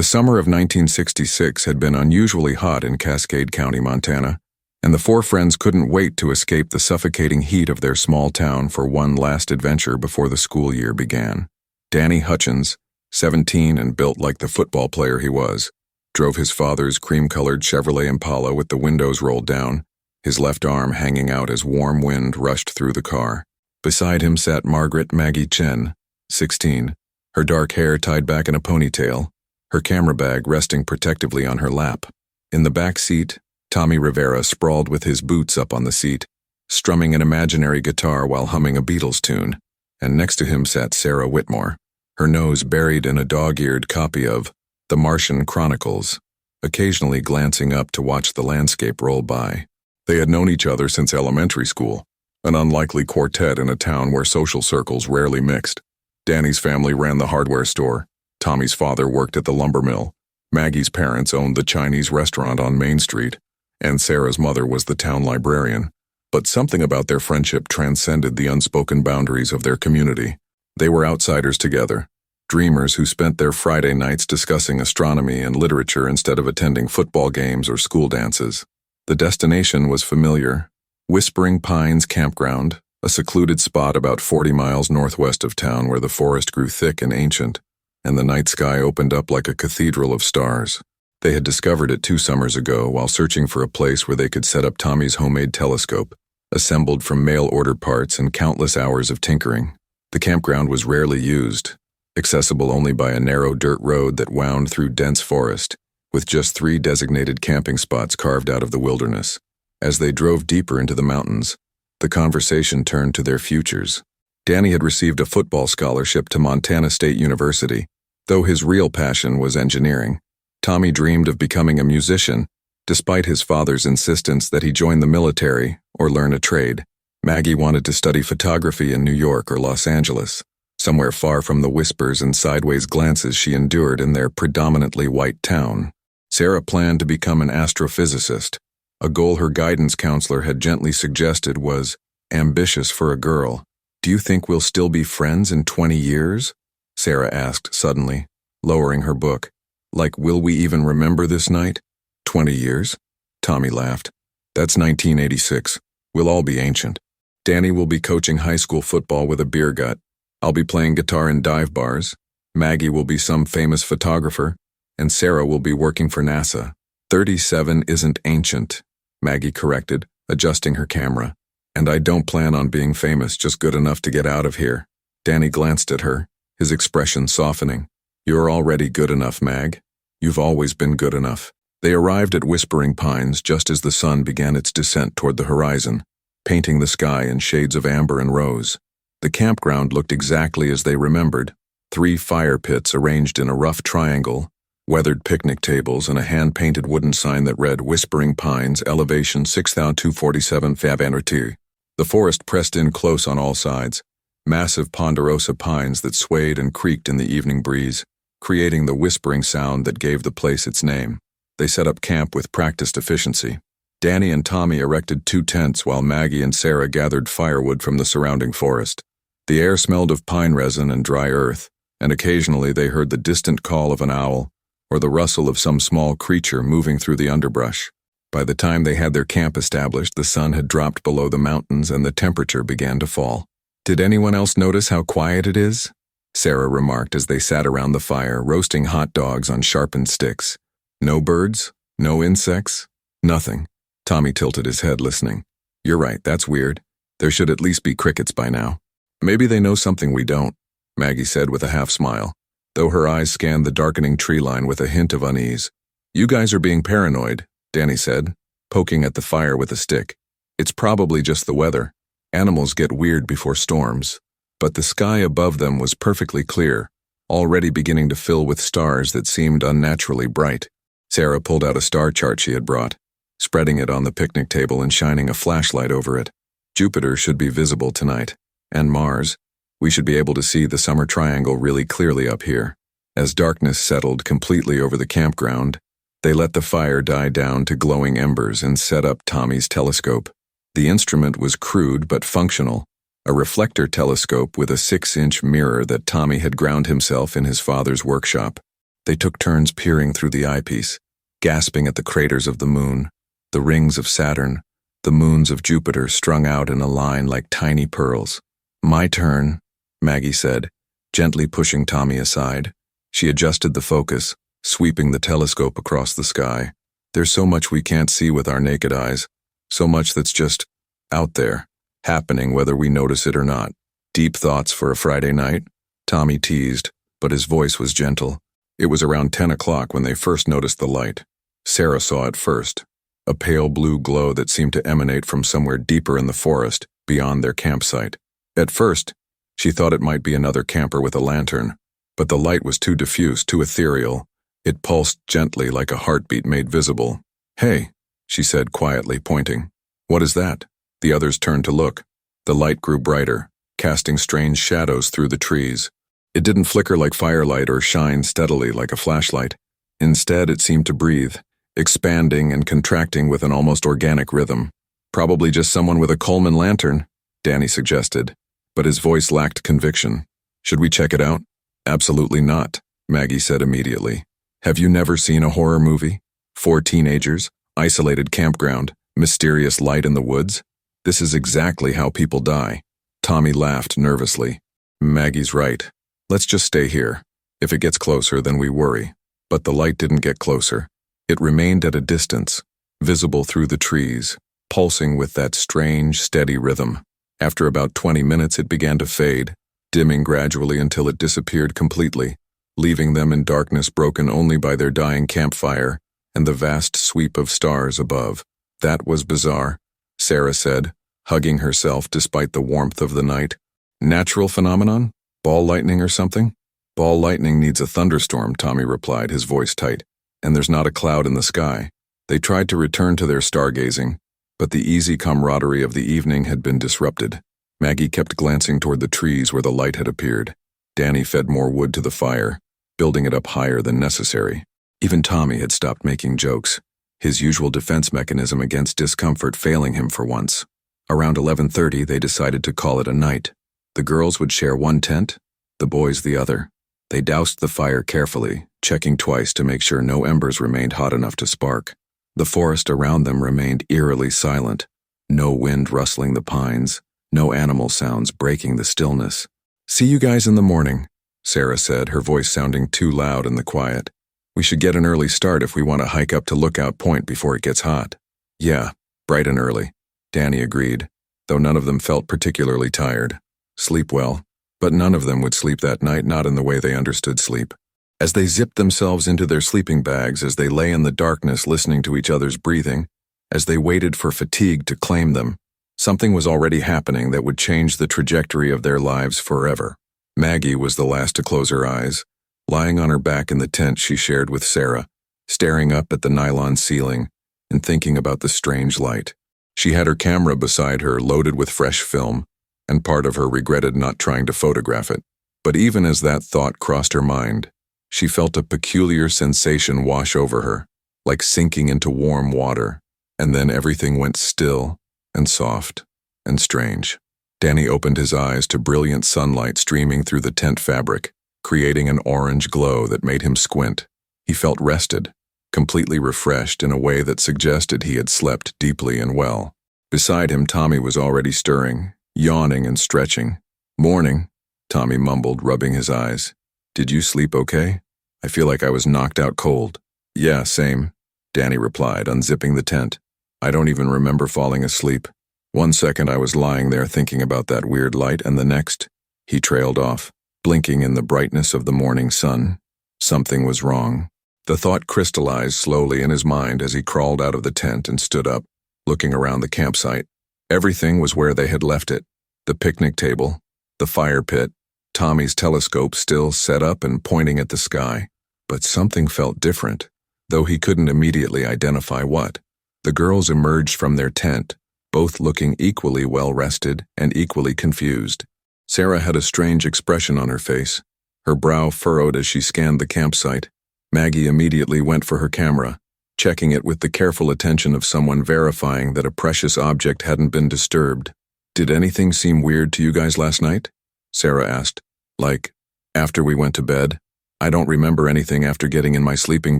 The summer of 1966 had been unusually hot in Cascade County, Montana, and the four friends couldn't wait to escape the suffocating heat of their small town for one last adventure before the school year began. Danny Hutchins, 17 and built like the football player he was, drove his father's cream-colored Chevrolet Impala with the windows rolled down, his left arm hanging out as warm wind rushed through the car. Beside him sat Margaret Maggie Chen, 16, her dark hair tied back in a ponytail, her camera bag resting protectively on her lap. In the back seat, Tommy Rivera sprawled with his boots up on the seat, strumming an imaginary guitar while humming a Beatles tune, and next to him sat Sarah Whitmore, her nose buried in a dog-eared copy of The Martian Chronicles, occasionally glancing up to watch the landscape roll by. They had known each other since elementary school, an unlikely quartet in a town where social circles rarely mixed. Danny's family ran the hardware store, Tommy's father worked at the lumber mill, Maggie's parents owned the Chinese restaurant on Main Street, and Sarah's mother was the town librarian. But something about their friendship transcended the unspoken boundaries of their community. They were outsiders together, dreamers who spent their Friday nights discussing astronomy and literature instead of attending football games or school dances. The destination was familiar: Whispering Pines Campground, a secluded spot about 40 miles northwest of town where the forest grew thick and ancient, and the night sky opened up like a cathedral of stars. They had discovered it 2 summers ago while searching for a place where they could set up Tommy's homemade telescope, assembled from mail-order parts and countless hours of tinkering. The campground was rarely used, accessible only by a narrow dirt road that wound through dense forest, with just 3 designated camping spots carved out of the wilderness. As they drove deeper into the mountains, the conversation turned to their futures. Danny had received a football scholarship to Montana State University, though his real passion was engineering. Tommy dreamed of becoming a musician, despite his father's insistence that he join the military or learn a trade. Maggie wanted to study photography in New York or Los Angeles, somewhere far from the whispers and sideways glances she endured in their predominantly white town. Sarah planned to become an astrophysicist, a goal her guidance counselor had gently suggested was ambitious for a girl. "Do you think we'll still be friends in 20 years?" Sarah asked suddenly, lowering her book. "Like, will we even remember this night? 20 years? Tommy laughed. "That's 1986. We'll all be ancient. Danny will be coaching high school football with a beer gut. I'll be playing guitar in dive bars. Maggie will be some famous photographer, and Sarah will be working for NASA. 37 isn't ancient," Maggie corrected, adjusting her camera. "And I don't plan on being famous, just good enough to get out of here." Danny glanced at her, his expression softening. "You're already good enough, Mag. You've always been good enough." They arrived at Whispering Pines just as the sun began its descent toward the horizon, painting the sky in shades of amber and rose. The campground looked exactly as they remembered: 3 fire pits arranged in a rough triangle, weathered picnic tables, and a hand-painted wooden sign that read Whispering Pines, elevation 6,247 feet. The forest pressed in close on all sides, massive ponderosa pines that swayed and creaked in the evening breeze, creating the whispering sound that gave the place its name. They set up camp with practiced efficiency. Danny and Tommy erected 2 tents while Maggie and Sarah gathered firewood from the surrounding forest. The air smelled of pine resin and dry earth, and occasionally they heard the distant call of an owl or the rustle of some small creature moving through the underbrush. By the time they had their camp established, the sun had dropped below the mountains and the temperature began to fall. "Did anyone else notice how quiet it is?" Sarah remarked as they sat around the fire, roasting hot dogs on sharpened sticks. "No birds? No insects? Nothing." Tommy tilted his head, listening. "You're right, that's weird. There should at least be crickets by now." "Maybe they know something we don't," Maggie said with a half-smile, though her eyes scanned the darkening tree line with a hint of unease. "You guys are being paranoid," Danny said, poking at the fire with a stick. "It's probably just the weather. Animals get weird before storms." But the sky above them was perfectly clear, already beginning to fill with stars that seemed unnaturally bright. Sarah pulled out a star chart she had brought, spreading it on the picnic table and shining a flashlight over it. "Jupiter should be visible tonight, and Mars. We should be able to see the summer triangle really clearly up here." As darkness settled completely over the campground, they let the fire die down to glowing embers and set up Tommy's telescope. The instrument was crude but functional, a reflector telescope with a 6-inch mirror that Tommy had ground himself in his father's workshop. They took turns peering through the eyepiece, gasping at the craters of the moon, the rings of Saturn, the moons of Jupiter strung out in a line like tiny pearls. "My turn," Maggie said, gently pushing Tommy aside. She adjusted the focus, sweeping the telescope across the sky. "There's so much we can't see with our naked eyes, so much that's just out there, happening whether we notice it or not." "Deep thoughts for a Friday night?" Tommy teased, but his voice was gentle. It was around 10 o'clock when they first noticed the light. Sarah saw it first, a pale blue glow that seemed to emanate from somewhere deeper in the forest, beyond their campsite. At first, she thought it might be another camper with a lantern, but the light was too diffuse, too ethereal. It pulsed gently like a heartbeat made visible. "Hey," she said quietly, pointing. "What is that?" The others turned to look. The light grew brighter, casting strange shadows through the trees. It didn't flicker like firelight or shine steadily like a flashlight. Instead, it seemed to breathe, expanding and contracting with an almost organic rhythm. "Probably just someone with a Coleman lantern," Danny suggested, but his voice lacked conviction. "Should we check it out?" "Absolutely not," Maggie said immediately. "Have you never seen a horror movie? 4 teenagers, isolated campground, mysterious light in the woods? This is exactly how people die." Tommy laughed nervously. "Maggie's right. Let's just stay here. If it gets closer, then we worry." But the light didn't get closer. It remained at a distance, visible through the trees, pulsing with that strange, steady rhythm. After about 20 minutes, it began to fade, dimming gradually until it disappeared completely, leaving them in darkness broken only by their dying campfire and the vast sweep of stars above. "That was bizarre," Sarah said, hugging herself despite the warmth of the night. "Natural phenomenon? Ball lightning or something?" "Ball lightning needs a thunderstorm," Tommy replied, his voice tight. "And there's not a cloud in the sky." They tried to return to their stargazing, but the easy camaraderie of the evening had been disrupted. Maggie kept glancing toward the trees where the light had appeared. Danny fed more wood to the fire, building it up higher than necessary. Even Tommy had stopped making jokes, his usual defense mechanism against discomfort failing him for once. Around 11:30, they decided to call it a night. The girls would share one tent, the boys the other. They doused the fire carefully, checking twice to make sure no embers remained hot enough to spark. The forest around them remained eerily silent, no wind rustling the pines, no animal sounds breaking the stillness. "See you guys in the morning," Sarah said, her voice sounding too loud in the quiet. "We should get an early start if we want to hike up to Lookout Point before it gets hot." "Yeah, bright and early," Danny agreed, though none of them felt particularly tired. "Sleep well." But none of them would sleep that night, not in the way they understood sleep. As they zipped themselves into their sleeping bags, as they lay in the darkness listening to each other's breathing, as they waited for fatigue to claim them, something was already happening that would change the trajectory of their lives forever. Maggie was the last to close her eyes, lying on her back in the tent she shared with Sarah, staring up at the nylon ceiling and thinking about the strange light. She had her camera beside her, loaded with fresh film, and part of her regretted not trying to photograph it. But even as that thought crossed her mind, she felt a peculiar sensation wash over her, like sinking into warm water, and then everything went still and soft and strange. Danny opened his eyes to brilliant sunlight streaming through the tent fabric, creating an orange glow that made him squint. He felt rested, completely refreshed in a way that suggested he had slept deeply and well. Beside him, Tommy was already stirring, yawning and stretching. "Morning," Tommy mumbled, rubbing his eyes. "Did you sleep okay? I feel like I was knocked out cold." "Yeah, same," Danny replied, unzipping the tent. "I don't even remember falling asleep. One second I was lying there thinking about that weird light, and the next, he trailed off, blinking in the brightness of the morning sun. Something was wrong. The thought crystallized slowly in his mind as he crawled out of the tent and stood up, looking around the campsite. Everything was where they had left it. The picnic table, the fire pit, Tommy's telescope still set up and pointing at the sky. But something felt different, though he couldn't immediately identify what. The girls emerged from their tent, both looking equally well-rested and equally confused. Sarah had a strange expression on her face, her brow furrowed as she scanned the campsite. Maggie immediately went for her camera, checking it with the careful attention of someone verifying that a precious object hadn't been disturbed. "Did anything seem weird to you guys last night?" Sarah asked. "Like, after we went to bed?" I don't remember anything after getting in my sleeping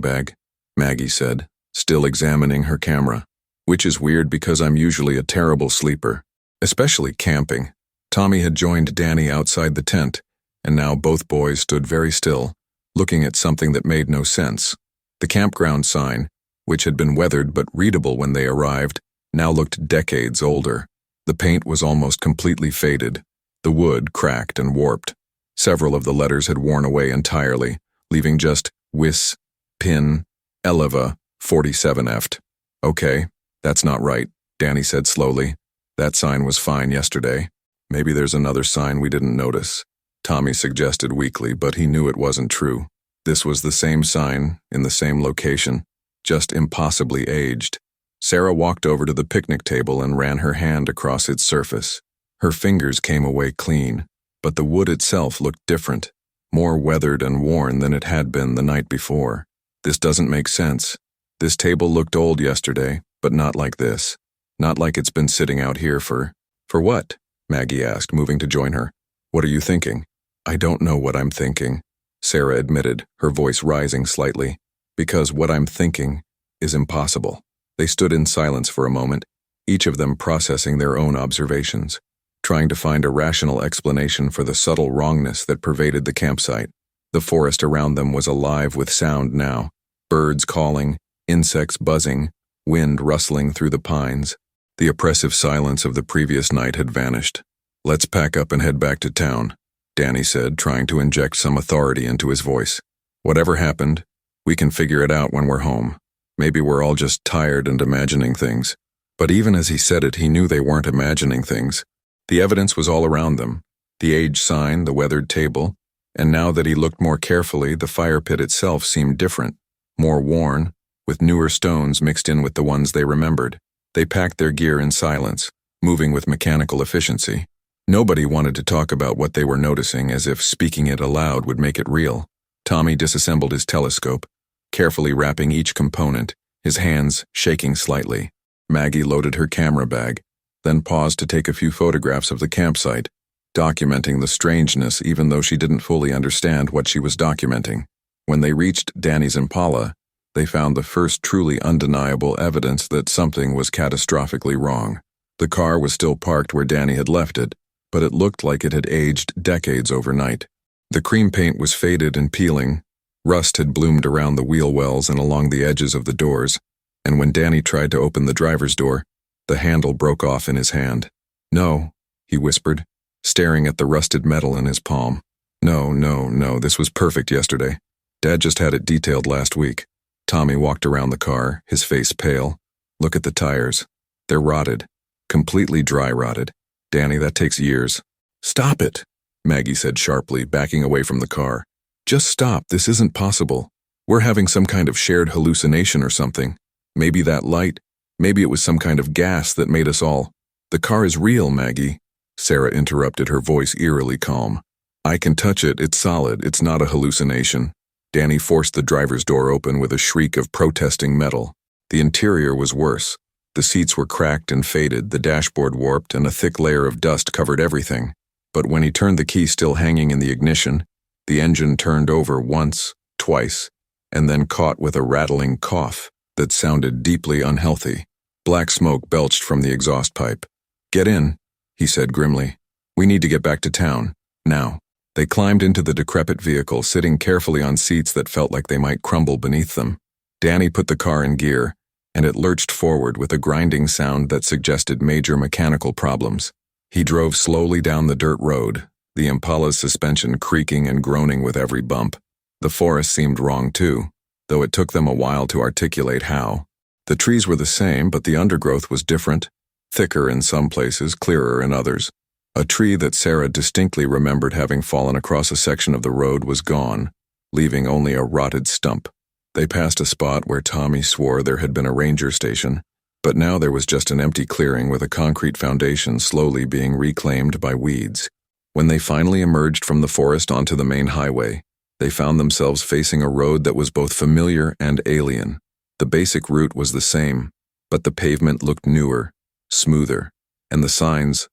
bag, Maggie said, still examining her camera. Which is weird because I'm usually a terrible sleeper, especially camping. Tommy had joined Danny outside the tent, and now both boys stood very still, looking at something that made no sense. The campground sign, which had been weathered but readable when they arrived, now looked decades older. The paint was almost completely faded, the wood cracked and warped. Several of the letters had worn away entirely, leaving just Wis, Pin, Eleva, 47ft. Okay, that's not right, Danny said slowly. That sign was fine yesterday. Maybe there's another sign we didn't notice, Tommy suggested weakly, but he knew it wasn't true. This was the same sign, in the same location, just impossibly aged. Sarah walked over to the picnic table and ran her hand across its surface. Her fingers came away clean, but the wood itself looked different, more weathered and worn than it had been the night before. This doesn't make sense. This table looked old yesterday, but not like this. Not like it's been sitting out here for what? Maggie asked, moving to join her. What are you thinking? I don't know what I'm thinking, Sarah admitted, her voice rising slightly. Because what I'm thinking is impossible. They stood in silence for a moment, each of them processing their own observations, trying to find a rational explanation for the subtle wrongness that pervaded the campsite. The forest around them was alive with sound now, birds calling, insects buzzing, wind rustling through the pines. The oppressive silence of the previous night had vanished. Let's pack up and head back to town, Danny said, trying to inject some authority into his voice. Whatever happened, we can figure it out when we're home. Maybe we're all just tired and imagining things. But even as he said it, he knew they weren't imagining things. The evidence was all around them. The age sign, the weathered table, and now that he looked more carefully, the fire pit itself seemed different, more worn, with newer stones mixed in with the ones they remembered. They packed their gear in silence, moving with mechanical efficiency. Nobody wanted to talk about what they were noticing, as if speaking it aloud would make it real. Tommy disassembled his telescope, carefully wrapping each component, his hands shaking slightly. Maggie loaded her camera bag, then paused to take a few photographs of the campsite, documenting the strangeness even though she didn't fully understand what she was documenting. When they reached Danny's Impala, they found the first truly undeniable evidence that something was catastrophically wrong. The car was still parked where Danny had left it, but it looked like it had aged decades overnight. The cream paint was faded and peeling, rust had bloomed around the wheel wells and along the edges of the doors, and when Danny tried to open the driver's door, the handle broke off in his hand. No, he whispered, staring at the rusted metal in his palm. No, this was perfect yesterday. Dad just had it detailed last week. Tommy walked around the car, his face pale. Look at the tires. They're rotted. Completely dry rotted. Danny, that takes years. Stop it, Maggie said sharply, backing away from the car. Just stop, this isn't possible. We're having some kind of shared hallucination or something. Maybe that light, maybe it was some kind of gas that made us all. The car is real, Maggie, Sarah interrupted, her voice eerily calm. I can touch it, it's solid, it's not a hallucination. Danny forced the driver's door open with a shriek of protesting metal. The interior was worse. The seats were cracked and faded, the dashboard warped, and a thick layer of dust covered everything. But when he turned the key still hanging in the ignition, the engine turned over once, twice, and then caught with a rattling cough that sounded deeply unhealthy. Black smoke belched from the exhaust pipe. Get in, he said grimly. We need to get back to town, now. They climbed into the decrepit vehicle, sitting carefully on seats that felt like they might crumble beneath them. Danny put the car in gear, and it lurched forward with a grinding sound that suggested major mechanical problems. He drove slowly down the dirt road, the Impala's suspension creaking and groaning with every bump. The forest seemed wrong too, though it took them a while to articulate how. The trees were the same, but the undergrowth was different, thicker in some places, clearer in others. A tree that Sarah distinctly remembered having fallen across a section of the road was gone, leaving only a rotted stump. They passed a spot where Tommy swore there had been a ranger station, but now there was just an empty clearing with a concrete foundation slowly being reclaimed by weeds. When they finally emerged from the forest onto the main highway, they found themselves facing a road that was both familiar and alien. The basic route was the same, but the pavement looked newer, smoother, and the signs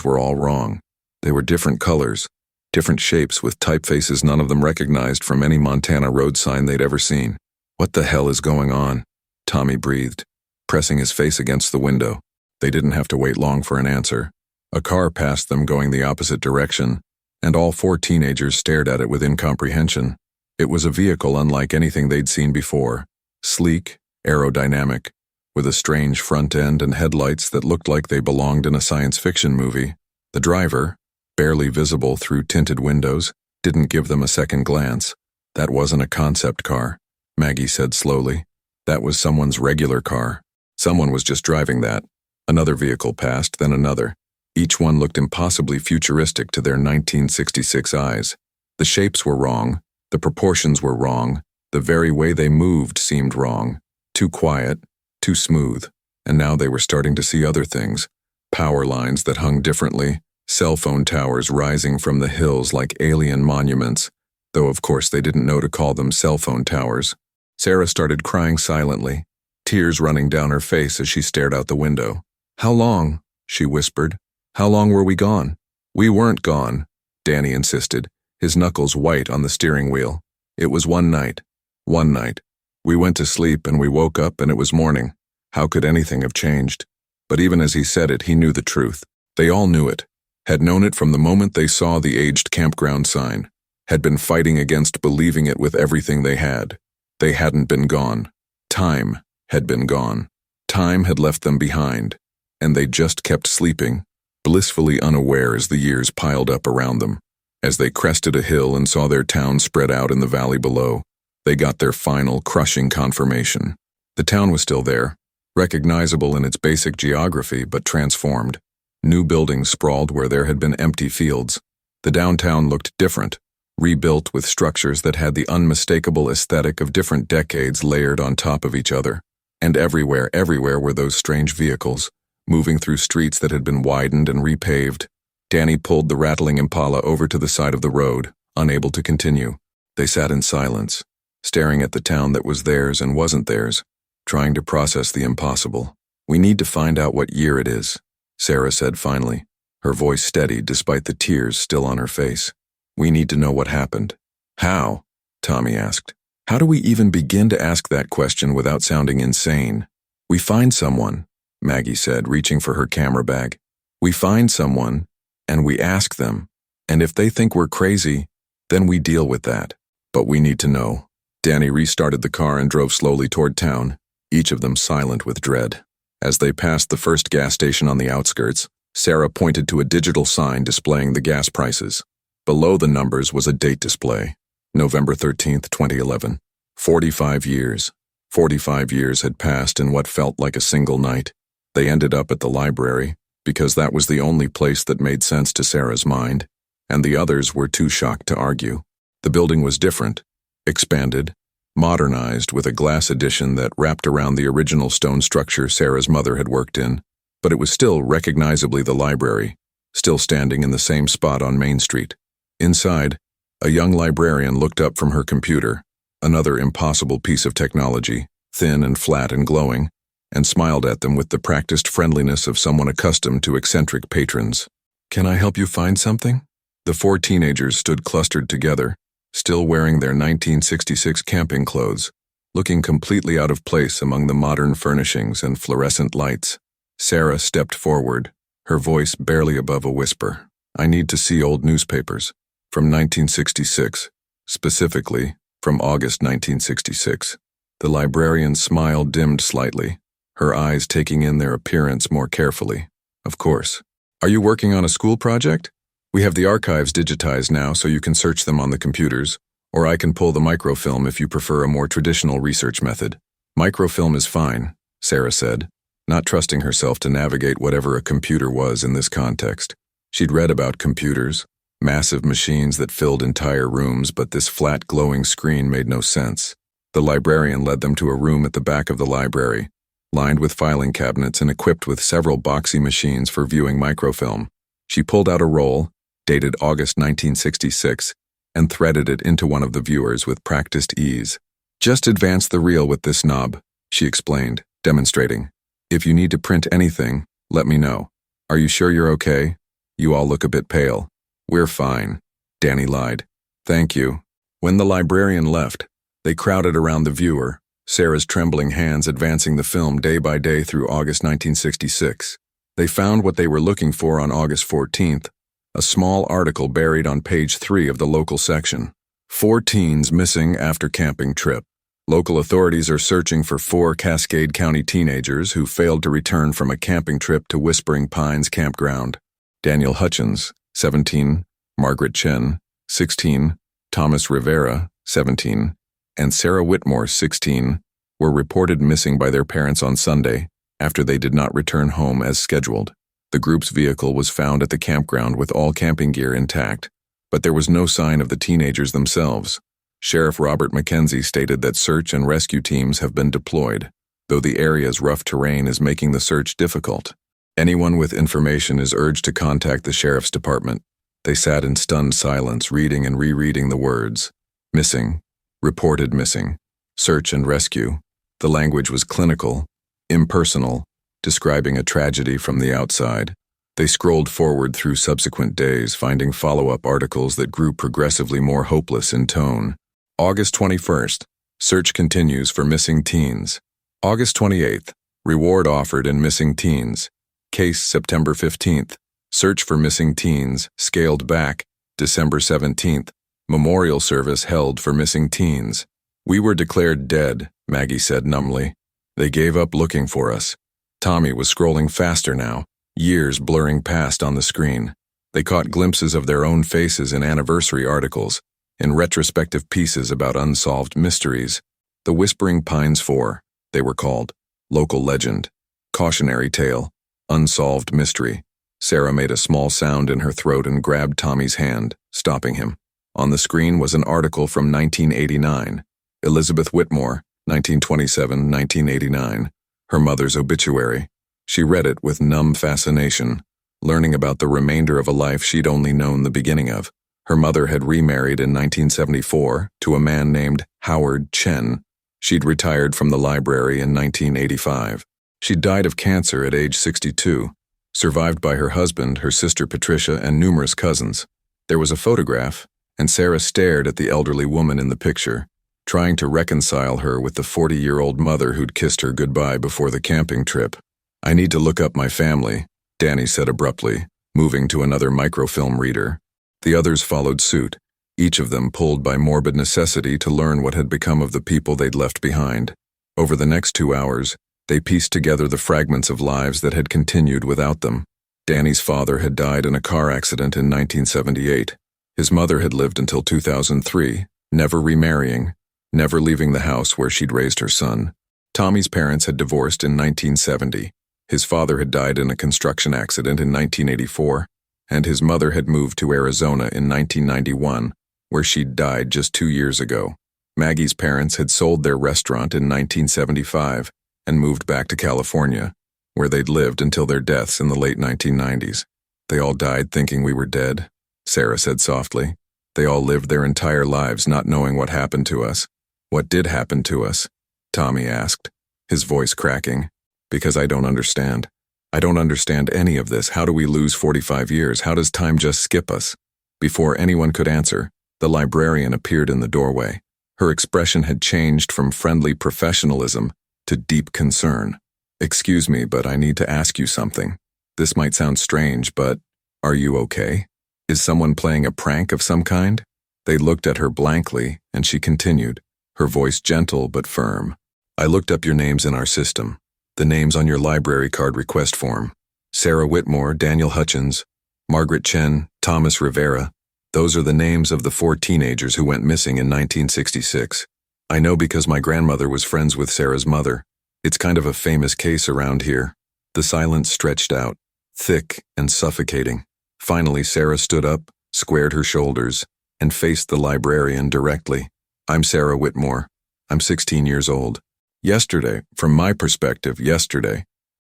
were all wrong. They were different colors, different shapes with typefaces none of them recognized from any Montana road sign they'd ever seen. "What the hell is going on?" Tommy breathed, pressing his face against the window. They didn't have to wait long for an answer. A car passed them going the opposite direction, and all four teenagers stared at it with incomprehension. It was a vehicle unlike anything they'd seen before, sleek, aerodynamic, with a strange front end and headlights that looked like they belonged in a science fiction movie. The driver, barely visible through tinted windows, didn't give them a second glance. "That wasn't a concept car," Maggie said slowly. "That was someone's regular car. Someone was just driving that." Another vehicle passed, then another. Each one looked impossibly futuristic to their 1966 eyes. The shapes were wrong, the proportions were wrong, the very way they moved seemed wrong. Too quiet, too smooth, and now they were starting to see other things. Power lines that hung differently, cell phone towers rising from the hills like alien monuments, though of course they didn't know to call them cell phone towers. Sarah started crying silently, tears running down her face as she stared out the window. "How long?" she whispered. "How long were we gone?" "We weren't gone," Danny insisted, his knuckles white on the steering wheel. "It was one night. One night. We went to sleep and we woke up and it was morning. How could anything have changed?" But even as he said it, he knew the truth. They all knew it, had known it from the moment they saw the aged campground sign, had been fighting against believing it with everything they had. They hadn't been gone. Time had been gone. Time had left them behind, and they just kept sleeping, blissfully unaware as the years piled up around them. As they crested a hill and saw their town spread out in the valley below, they got their final, crushing confirmation. The town was still there, recognizable in its basic geography but transformed. New buildings sprawled where there had been empty fields. The downtown looked different, rebuilt with structures that had the unmistakable aesthetic of different decades layered on top of each other. And everywhere were those strange vehicles, moving through streets that had been widened and repaved. Danny pulled the rattling Impala over to the side of the road, unable to continue. They sat in silence, staring at the town that was theirs and wasn't theirs, trying to process the impossible. "We need to find out what year it is," Sarah said finally, her voice steady despite the tears still on her face. "We need to know what happened." "How?" Tommy asked. "How do we even begin to ask that question without sounding insane?" "We find someone," Maggie said, reaching for her camera bag. "We find someone, and we ask them, and if they think we're crazy, then we deal with that. But we need to know." Danny restarted the car and drove slowly toward town, each of them silent with dread. As they passed the first gas station on the outskirts, Sarah pointed to a digital sign displaying the gas prices. Below the numbers was a date display, November 13th, 2011. 45 years. 45 years had passed in what felt like a single night. They ended up at the library, because that was the only place that made sense to Sarah's mind, and the others were too shocked to argue. The building was different, expanded, modernized with a glass addition that wrapped around the original stone structure Sarah's mother had worked in, but it was still recognizably the library, still standing in the same spot on Main Street. Inside, a young librarian looked up from her computer, another impossible piece of technology, thin and flat and glowing, and smiled at them with the practiced friendliness of someone accustomed to eccentric patrons. "Can I help you find something?" The four teenagers stood clustered together, still wearing their 1966 camping clothes, looking completely out of place among the modern furnishings and fluorescent lights. Sarah stepped forward, her voice barely above a whisper. "I need to see old newspapers, from 1966, specifically from August 1966. The librarian's smile dimmed slightly, her eyes taking in their appearance more carefully. "Of course. Are you working on a school project? We have the archives digitized now so you can search them on the computers, or I can pull the microfilm if you prefer a more traditional research method." "Microfilm is fine," Sarah said, not trusting herself to navigate whatever a computer was in this context. She'd read about computers, massive machines that filled entire rooms, but this flat glowing screen made no sense. The librarian led them to a room at the back of the library, lined with filing cabinets and equipped with several boxy machines for viewing microfilm. She pulled out a roll, dated August 1966, and threaded it into one of the viewers with practiced ease. "Just advance the reel with this knob," she explained, demonstrating. "If you need to print anything, let me know. Are you sure you're okay? You all look a bit pale." "We're fine," Danny lied. Thank you. When the librarian left, they crowded around the viewer, Sarah's trembling hands advancing the film day by day through August 1966. They found what they were looking for on August 14th, a small article buried on page 3 of the local section. 4 teens missing after camping trip. Local authorities are searching for 4 Cascade County teenagers who failed to return from a camping trip to Whispering Pines Campground. Daniel Hutchins, 17, Margaret Chen, 16, Thomas Rivera, 17, and Sarah Whitmore, 16, were reported missing by their parents on Sunday after they did not return home as scheduled. The group's vehicle was found at the campground with all camping gear intact, but there was no sign of the teenagers themselves. Sheriff Robert McKenzie stated that search and rescue teams have been deployed, though the area's rough terrain is making the search difficult. Anyone with information is urged to contact the sheriff's department. They sat in stunned silence, reading and rereading the words. Missing. Reported missing. Search and rescue. The language was clinical, impersonal, describing a tragedy from the outside. They scrolled forward through subsequent days, finding follow-up articles that grew progressively more hopeless in tone. August 21st. Search continues for missing teens. August 28th. Reward offered in missing teens. Case September 15th. Search for missing teens, scaled back. December 17th. Memorial service held for missing teens. We were declared dead, Maggie said numbly. They gave up looking for us. Tommy was scrolling faster now, years blurring past on the screen. They caught glimpses of their own faces in anniversary articles, in retrospective pieces about unsolved mysteries. The Whispering Pines 4, they were called. Local legend. Cautionary tale. Unsolved mystery. Sarah made a small sound in her throat and grabbed Tommy's hand, stopping him. On the screen was an article from 1989. Elizabeth Whitmore, 1927-1989. Her mother's obituary. She read it with numb fascination, learning about the remainder of a life she'd only known the beginning of. Her mother had remarried in 1974 to a man named Howard Chen. She'd retired from the library in 1985. She died of cancer at age 62, survived by her husband, her sister Patricia, and numerous cousins. There was a photograph, and Sarah stared at the elderly woman in the picture, trying to reconcile her with the 40-year-old mother who'd kissed her goodbye before the camping trip. I need to look up my family, Danny said abruptly, moving to another microfilm reader. The others followed suit, each of them pulled by morbid necessity to learn what had become of the people they'd left behind. Over the next 2 hours, they pieced together the fragments of lives that had continued without them. Danny's father had died in a car accident in 1978. His mother had lived until 2003, never remarrying, never leaving the house where she'd raised her son. Tommy's parents had divorced in 1970. His father had died in a construction accident in 1984, and his mother had moved to Arizona in 1991, where she'd died just 2 years ago. Maggie's parents had sold their restaurant in 1975 and moved back to California, where they'd lived until their deaths in the late 1990s. They all died thinking we were dead, Sarah said softly. They all lived their entire lives not knowing what happened to us. What did happen to us? Tommy asked, his voice cracking. Because I don't understand. I don't understand any of this. How do we lose 45 years? How does time just skip us? Before anyone could answer, the librarian appeared in the doorway. Her expression had changed from friendly professionalism to deep concern. Excuse me, but I need to ask you something. This might sound strange, but are you okay? Is someone playing a prank of some kind? They looked at her blankly, and she continued, her voice gentle but firm. I looked up your names in our system. The names on your library card request form. Sarah Whitmore, Daniel Hutchins, Margaret Chen, Thomas Rivera. Those are the names of the 4 teenagers who went missing in 1966. I know because my grandmother was friends with Sarah's mother. It's kind of a famous case around here. The silence stretched out, thick and suffocating. Finally, Sarah stood up, squared her shoulders, and faced the librarian directly. I'm Sarah Whitmore. I'm 16 years old. Yesterday, from my perspective,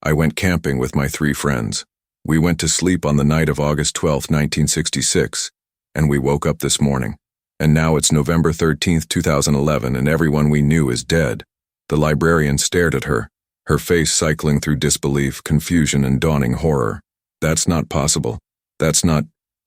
I went camping with my 3 friends. We went to sleep on the night of August 12, 1966, and we woke up this morning. And now it's November 13, 2011, and everyone we knew is dead. The librarian stared at her, her face cycling through disbelief, confusion, and dawning horror. That's not possible.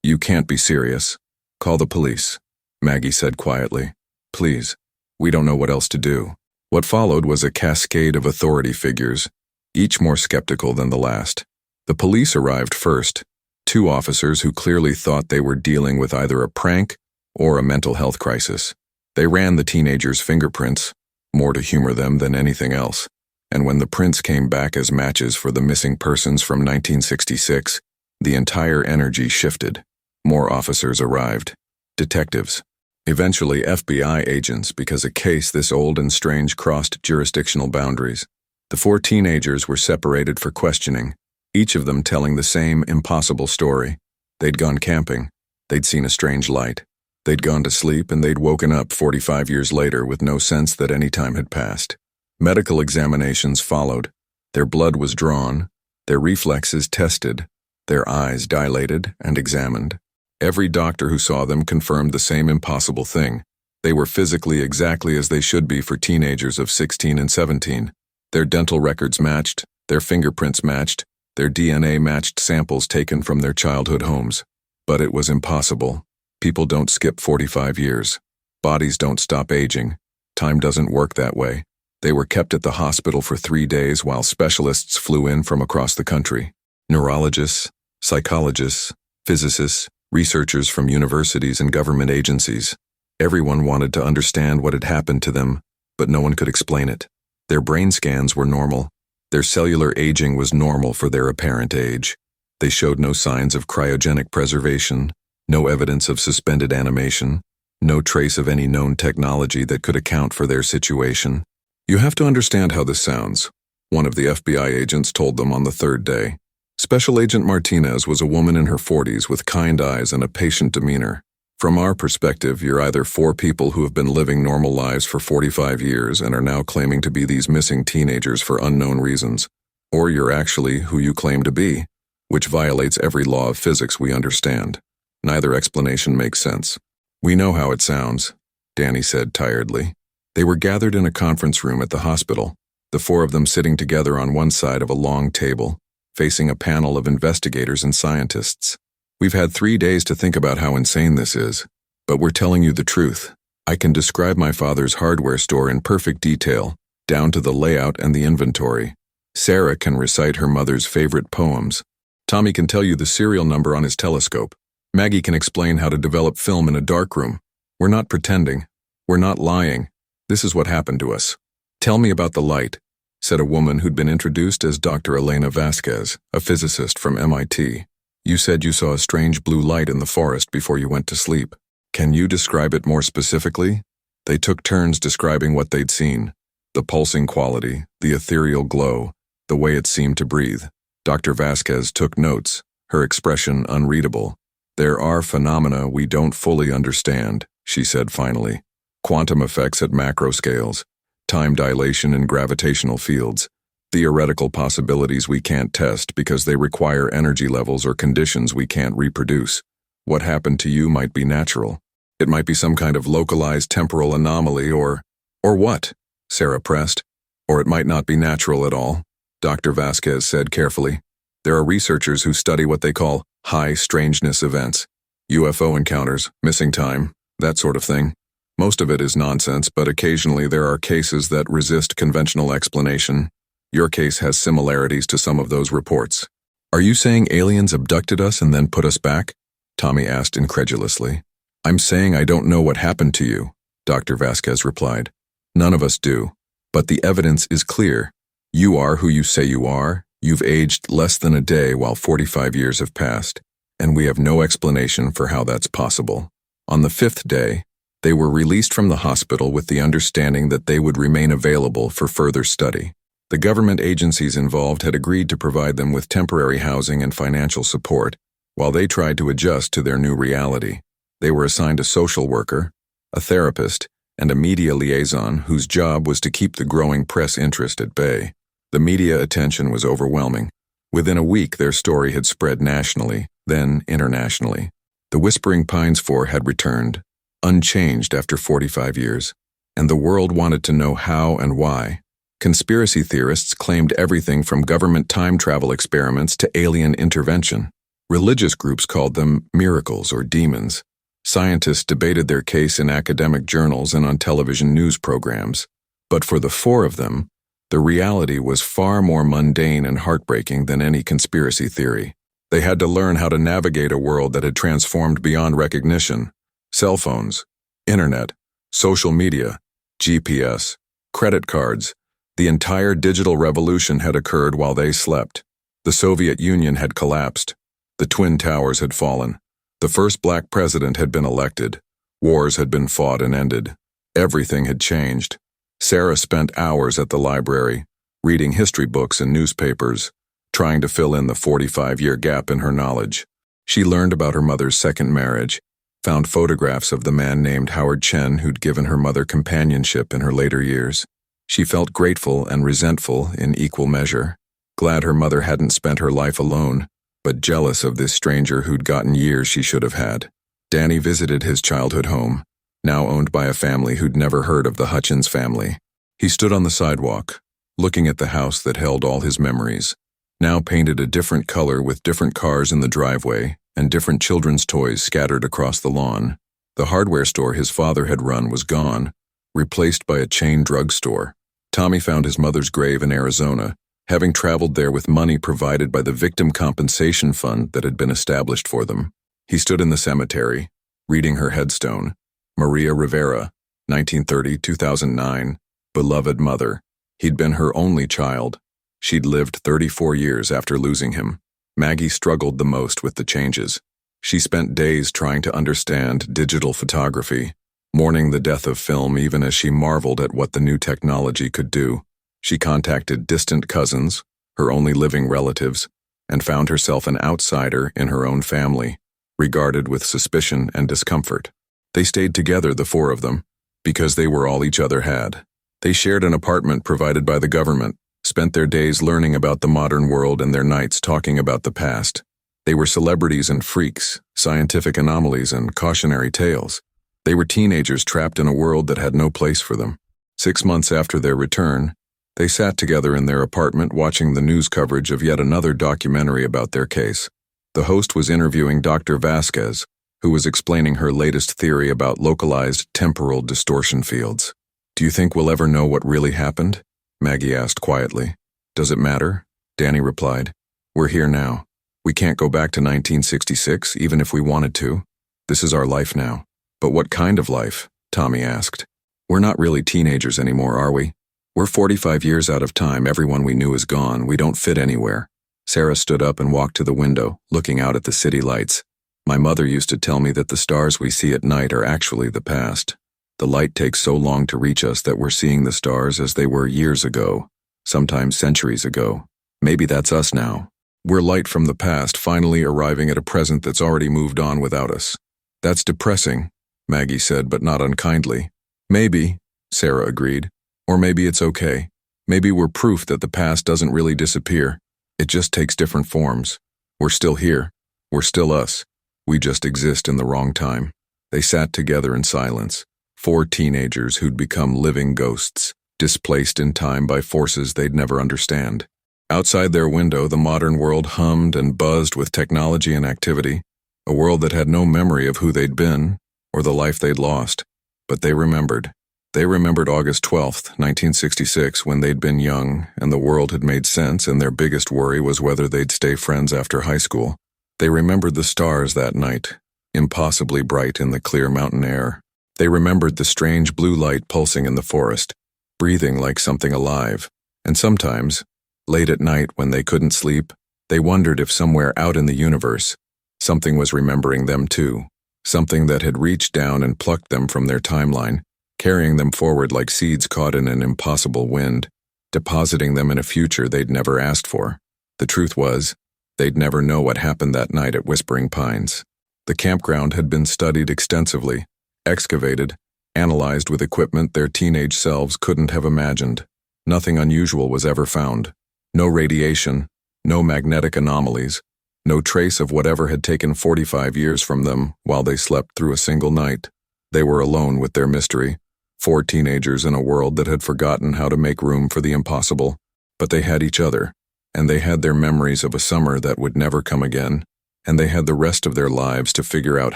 You can't be serious. Call the police, Maggie said quietly. Please. We don't know what else to do. What followed was a cascade of authority figures, each more skeptical than the last. The police arrived first, two officers who clearly thought they were dealing with either a prank or a mental health crisis. They ran the teenagers' fingerprints, more to humor them than anything else, and when the prints came back as matches for the missing persons from 1966, the entire energy shifted. More officers arrived. Detectives. Eventually FBI agents, because a case this old and strange crossed jurisdictional boundaries. The four teenagers were separated for questioning, each of them telling the same impossible story. They'd gone camping. They'd seen a strange light. They'd gone to sleep and they'd woken up 45 years later with no sense that any time had passed. Medical examinations followed. Their blood was drawn, their reflexes tested, their eyes dilated and examined. Every doctor who saw them confirmed the same impossible thing. They were physically exactly as they should be for teenagers of 16 and 17. Their dental records matched, their fingerprints matched, their DNA matched samples taken from their childhood homes. But it was impossible. People don't skip 45 years. Bodies don't stop aging. Time doesn't work that way. They were kept at the hospital for 3 days while specialists flew in from across the country. Neurologists, psychologists, physicists, researchers from universities and government agencies. Everyone wanted to understand what had happened to them, but no one could explain it. Their brain scans were normal. Their cellular aging was normal for their apparent age. They showed no signs of cryogenic preservation, no evidence of suspended animation, no trace of any known technology that could account for their situation. You have to understand how this sounds, one of the FBI agents told them on the third day. Special Agent Martinez was a woman in her 40s with kind eyes and a patient demeanor. From our perspective, you're either four people who have been living normal lives for 45 years and are now claiming to be these missing teenagers for unknown reasons, or you're actually who you claim to be, which violates every law of physics we understand. Neither explanation makes sense. We know how it sounds, Danny said tiredly. They were gathered in a conference room at the hospital, the four of them sitting together on one side of a long table, facing a panel of investigators and scientists. We've had 3 days to think about how insane this is, but we're telling you the truth. I can describe my father's hardware store in perfect detail, down to the layout and the inventory. Sarah can recite her mother's favorite poems. Tommy can tell you the serial number on his telescope. Maggie can explain how to develop film in a darkroom. We're not pretending. We're not lying. This is what happened to us. Tell me about the light, said a woman who'd been introduced as Dr. Elena Vasquez, a physicist from MIT. You said you saw a strange blue light in the forest before you went to sleep. Can you describe it more specifically? They took turns describing what they'd seen. The pulsing quality, the ethereal glow, the way it seemed to breathe. Dr. Vasquez took notes, her expression unreadable. There are phenomena we don't fully understand, she said finally. Quantum effects at macro scales, time dilation in gravitational fields, theoretical possibilities we can't test because they require energy levels or conditions we can't reproduce. What happened to you might be natural. It might be some kind of localized temporal anomaly or what? Sarah pressed. Or it might not be natural at all, Dr. Vasquez said carefully. There are researchers who study what they call high strangeness events, UFO encounters, missing time, that sort of thing. Most of it is nonsense, but occasionally there are cases that resist conventional explanation. Your case has similarities to some of those reports. Are you saying aliens abducted us and then put us back? Tommy asked incredulously. I'm saying I don't know what happened to you, Dr. Vasquez replied. None of us do. But the evidence is clear. You are who you say you are. You've aged less than a day while 45 years have passed, and we have no explanation for how that's possible. On the 5th day, they were released from the hospital with the understanding that they would remain available for further study. The government agencies involved had agreed to provide them with temporary housing and financial support, while they tried to adjust to their new reality. They were assigned a social worker, a therapist, and a media liaison whose job was to keep the growing press interest at bay. The media attention was overwhelming. Within a week, their story had spread nationally, then internationally. The Whispering Pines 4 had returned, unchanged after 45 years, and the world wanted to know how and why. Conspiracy theorists claimed everything from government time travel experiments to alien intervention. Religious groups called them miracles or demons. Scientists debated their case in academic journals and on television news programs. But for the four of them, the reality was far more mundane and heartbreaking than any conspiracy theory. They had to learn how to navigate a world that had transformed beyond recognition. Cell phones, internet, social media, GPS, credit cards. The entire digital revolution had occurred while they slept. The Soviet Union had collapsed. The Twin Towers had fallen. The first black president had been elected. Wars had been fought and ended. Everything had changed. Sarah spent hours at the library, reading history books and newspapers, trying to fill in the 45-year gap in her knowledge. She learned about her mother's second marriage, found photographs of the man named Howard Chen who'd given her mother companionship in her later years. She felt grateful and resentful in equal measure, glad her mother hadn't spent her life alone, but jealous of this stranger who'd gotten years she should have had. Danny visited his childhood home, now owned by a family who'd never heard of the Hutchins family. He stood on the sidewalk, looking at the house that held all his memories, now painted a different color with different cars in the driveway and different children's toys scattered across the lawn. The hardware store his father had run was gone, replaced by a chain drugstore. Tommy found his mother's grave in Arizona, having traveled there with money provided by the Victim Compensation Fund that had been established for them. He stood in the cemetery, reading her headstone. Maria Rivera, 1930-2009, beloved mother. He'd been her only child. She'd lived 34 years after losing him. Maggie struggled the most with the changes. She spent days trying to understand digital photography, mourning the death of film even as she marveled at what the new technology could do. She contacted distant cousins, her only living relatives, and found herself an outsider in her own family, regarded with suspicion and discomfort. They stayed together, the four of them, because they were all each other had. They shared an apartment provided by the government, spent their days learning about the modern world and their nights talking about the past. They were celebrities and freaks, scientific anomalies and cautionary tales. They were teenagers trapped in a world that had no place for them. 6 months after their return, they sat together in their apartment watching the news coverage of yet another documentary about their case. The host was interviewing Dr. Vasquez, who was explaining her latest theory about localized temporal distortion fields. "Do you think we'll ever know what really happened?" Maggie asked quietly. "Does it matter?" Danny replied. "We're here now. We can't go back to 1966, even if we wanted to. This is our life now." "But what kind of life?" Tommy asked. "We're not really teenagers anymore, are we? We're 45 years out of time. Everyone we knew is gone. We don't fit anywhere." Sarah stood up and walked to the window, looking out at the city lights. "My mother used to tell me that the stars we see at night are actually the past. The light takes so long to reach us that we're seeing the stars as they were years ago, sometimes centuries ago. Maybe that's us now. We're light from the past finally arriving at a present that's already moved on without us." "That's depressing," Maggie said, but not unkindly. "Maybe," Sarah agreed. "Or maybe it's okay. Maybe we're proof that the past doesn't really disappear. It just takes different forms. We're still here. We're still us. We just exist in the wrong time." They sat together in silence, 4 teenagers who'd become living ghosts, displaced in time by forces they'd never understand. Outside their window, the modern world hummed and buzzed with technology and activity, a world that had no memory of who they'd been or the life they'd lost. But they remembered. They remembered August 12th, 1966, when they'd been young and the world had made sense and their biggest worry was whether they'd stay friends after high school. They remembered the stars that night, impossibly bright in the clear mountain air. They remembered the strange blue light pulsing in the forest, breathing like something alive. And sometimes, late at night when they couldn't sleep, they wondered if somewhere out in the universe, something was remembering them too, something that had reached down and plucked them from their timeline, carrying them forward like seeds caught in an impossible wind, depositing them in a future they'd never asked for. The truth was, they'd never know what happened that night at Whispering Pines. The campground had been studied extensively, excavated, analyzed with equipment their teenage selves couldn't have imagined. Nothing unusual was ever found. No radiation, no magnetic anomalies, no trace of whatever had taken 45 years from them while they slept through a single night. They were alone with their mystery, 4 teenagers in a world that had forgotten how to make room for the impossible. But they had each other, and they had their memories of a summer that would never come again, and they had the rest of their lives to figure out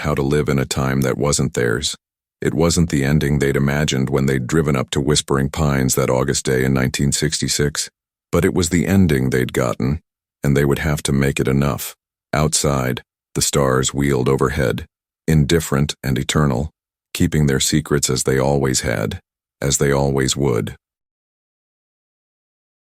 how to live in a time that wasn't theirs. It wasn't the ending they'd imagined when they'd driven up to Whispering Pines that August day in 1966, but it was the ending they'd gotten, and they would have to make it enough. Outside, the stars wheeled overhead, indifferent and eternal, keeping their secrets as they always had, as they always would.